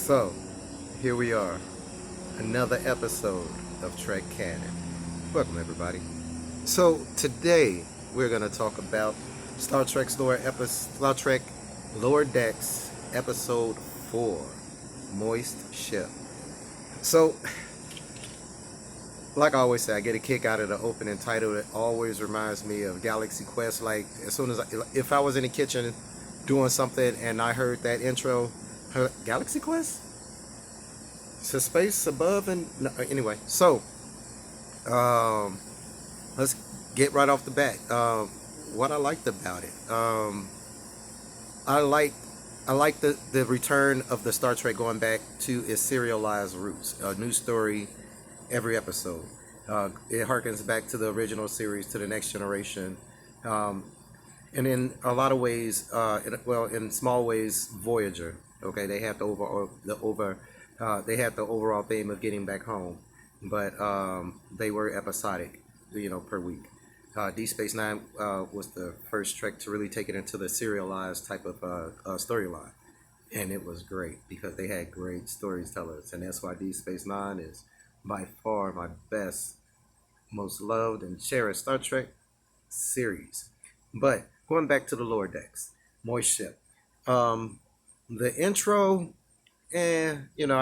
So, here we are, another episode of Trek Canon. Welcome, everybody. So, today we're going to talk about Star Trek Lower Decks, Episode 4, Moist Ship. So, like I always say, I get a kick out of the opening title. It always reminds me of Galaxy Quest. Like, as soon as if I was in the kitchen doing something and I heard that intro, Galaxy Quest? So space above and no, anyway. So um, let's get right off the bat. What I liked about it, I like I like the return of the Star Trek going back to its serialized roots. A new story every episode. It harkens back to the original series, to the Next Generation, um, and in a lot of ways, in small ways, Voyager. Okay, they had they had the overall theme of getting back home, but they were episodic, per week. D Space Nine was the first Trek to really take it into the serialized type of storyline, and it was great because they had great storytellers, and that's why D Space Nine is by far my best, most loved and cherished Star Trek series. But going back to the lower decks, Moist Ship. Um, the intro, I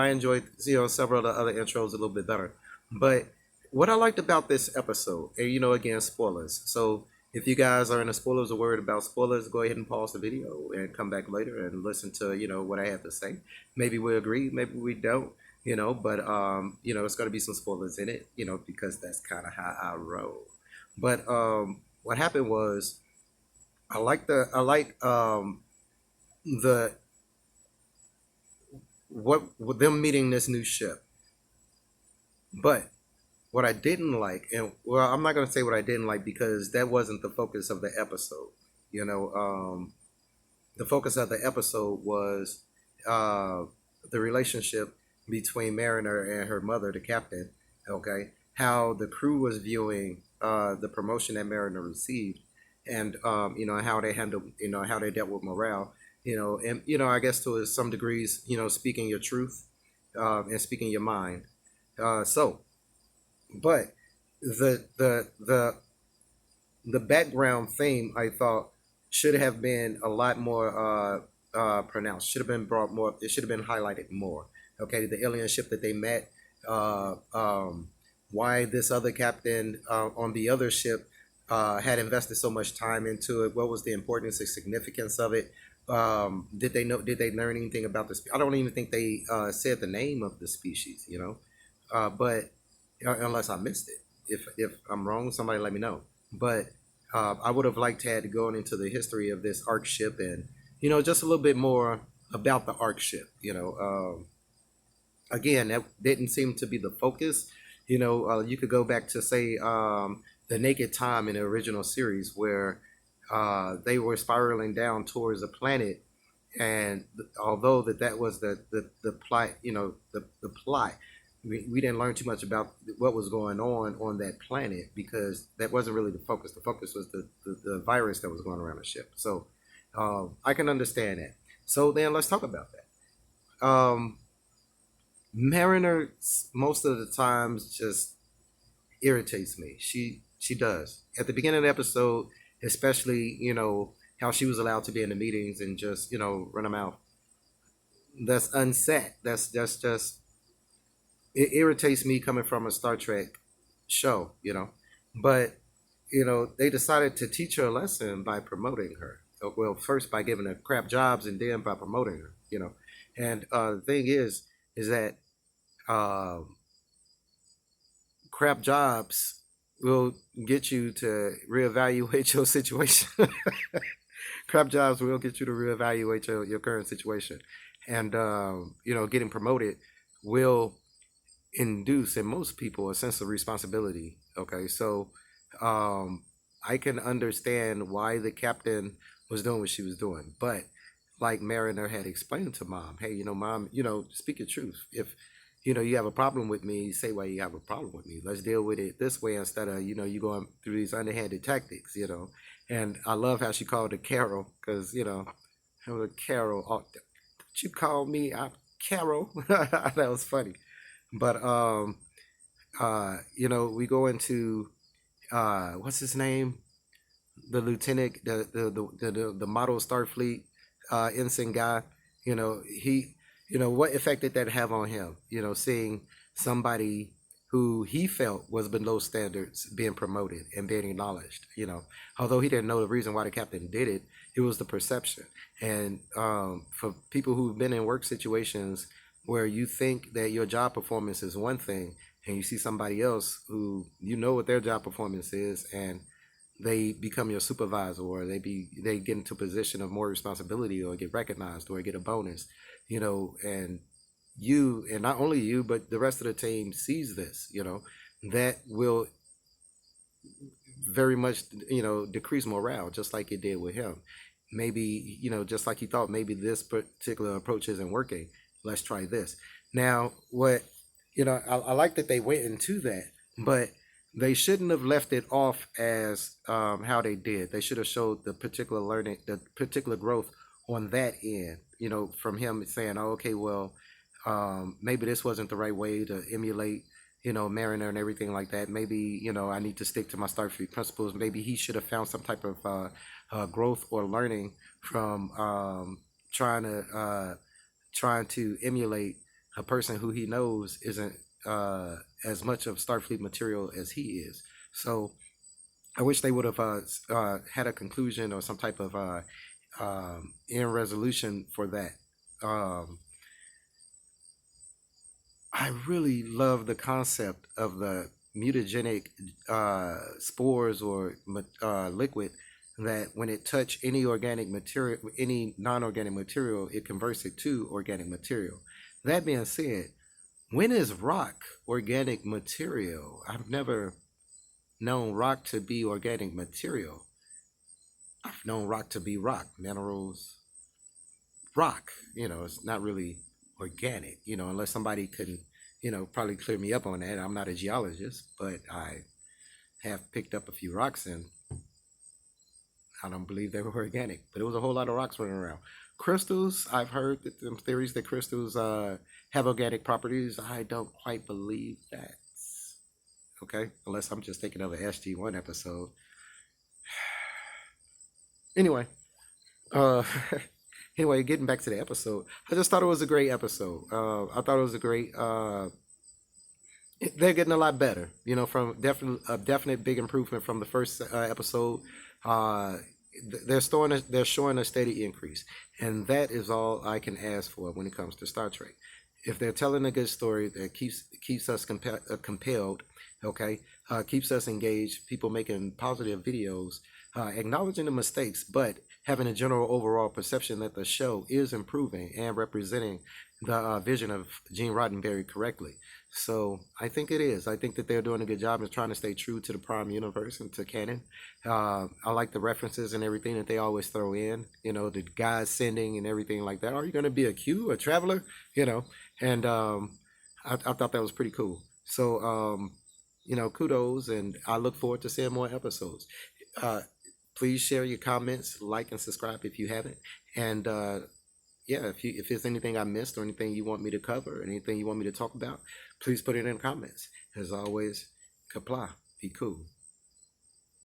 enjoyed several of the other intros a little bit better. But what I liked about this episode, and again, spoilers. So if you guys are into spoilers or worried about spoilers, go ahead and pause the video and come back later and listen to what I have to say. Maybe we agree, maybe we don't. But it's going to be some spoilers in it, because that's kind of how I roll. But what happened was I like the what with them meeting this new ship. But what I didn't like, and well, I'm not gonna say what I didn't like because that wasn't the focus of the episode. You know, the focus of the episode was uh, the relationship between Mariner and her mother, the captain. Okay, how the crew was viewing the promotion that Mariner received, and how they handled, how they dealt with morale. And I guess to some degrees, speaking your truth and speaking your mind. So, but the background theme I thought should have been a lot more pronounced. Should have been brought more. It should have been highlighted more. Okay, the alien ship that they met. Uh, um, why this other captain on the other ship had invested so much time into it? What was the importance and significance of it? Did they know? Did they learn anything about this? I don't even think they said the name of the species. But unless I missed it. If I'm wrong, somebody let me know. But I would have liked to have gone into the history of this arc ship and just a little bit more about the arc ship. Again, that didn't seem to be the focus. You could go back to say the Naked Time in the original series where they were spiraling down towards a planet, and although that was the plot, the plot, we didn't learn too much about what was going on that planet because that wasn't really the focus. The focus was the virus that was going around the ship. So I can understand that. So then let's talk about that. Mariner most of the times just irritates me. She does. At the beginning of the episode, especially, how she was allowed to be in the meetings and just, run them out. That's unset. That's just it irritates me coming from a Star Trek show, But, they decided to teach her a lesson by promoting her. Well, first by giving her crap jobs and then by promoting her. And the thing is that uh, crap jobs will get you to reevaluate your situation. Crap jobs will get you to reevaluate your current situation. And, getting promoted will induce in most people a sense of responsibility. Okay, so I can understand why the captain was doing what she was doing, but like Mariner had explained to mom, hey, mom, speak your truth. If you have a problem with me, say why you have a problem with me. Let's deal with it this way instead of you going through these underhanded tactics. And I love how she called her Carol because her Carol. Oh, don't you call me? I'm Carol. That was funny. But we go into what's his name? The lieutenant, the model Starfleet ensign guy. He, what effect did that have on him? Seeing somebody who he felt was below standards being promoted and being acknowledged. Although he didn't know the reason why the captain did it, it was the perception. And for people who've been in work situations where you think that your job performance is one thing, and you see somebody else who what their job performance is, and they become your supervisor, or they get into a position of more responsibility, or get recognized, or get a bonus, and not only you but the rest of the team sees this, that will very much decrease morale, just like it did with him. Maybe just like he thought, maybe this particular approach isn't working, let's try this. Now what I like that they went into that, but they shouldn't have left it off as how they did. They should have showed the particular learning, the particular growth on that end, from him saying, oh, okay, well, maybe this wasn't the right way to emulate, Mariner and everything like that. Maybe, I need to stick to my Starfleet principles. Maybe he should have found some type of growth or learning from trying to emulate a person who he knows isn't as much of Starfleet material as he is. So I wish they would have had a conclusion or some type of end resolution for that. I really love the concept of the mutagenic spores or liquid, that when it touch any organic material, any non-organic material, it converts it to organic material. That being said, when is rock organic material? I've never known rock to be organic material. I've known rock to be rock, minerals, rock. It's not really organic, unless somebody can, probably clear me up on that. I'm not a geologist, but I have picked up a few rocks, and I don't believe they were organic, but it was a whole lot of rocks running around. Crystals, I've heard that them theories that crystals have organic properties. I don't quite believe that. Okay, unless I'm just thinking of an SG1 episode. Anyway, uh, anyway, getting back to the episode, I just thought it was a great episode. I thought it was a great. They're getting a lot better, from definite big improvement from the first episode. Uh, they're showing a steady increase, and that is all I can ask for when it comes to Star Trek. If they're telling a good story that keeps us compelled, okay, keeps us engaged, people making positive videos, acknowledging the mistakes, but having a general overall perception that the show is improving and representing the vision of Gene Roddenberry correctly. So I think it is. I think that they're doing a good job of trying to stay true to the Prime universe and to canon. I like the references and everything that they always throw in. The guys sending and everything like that. Are you going to be a Q, a traveler? And I thought that was pretty cool. So kudos, and I look forward to seeing more episodes. Please share your comments, like and subscribe if you haven't, and yeah, if there's anything I missed or anything you want me to cover, or anything you want me to talk about, please put it in the comments. As always, comply, be cool.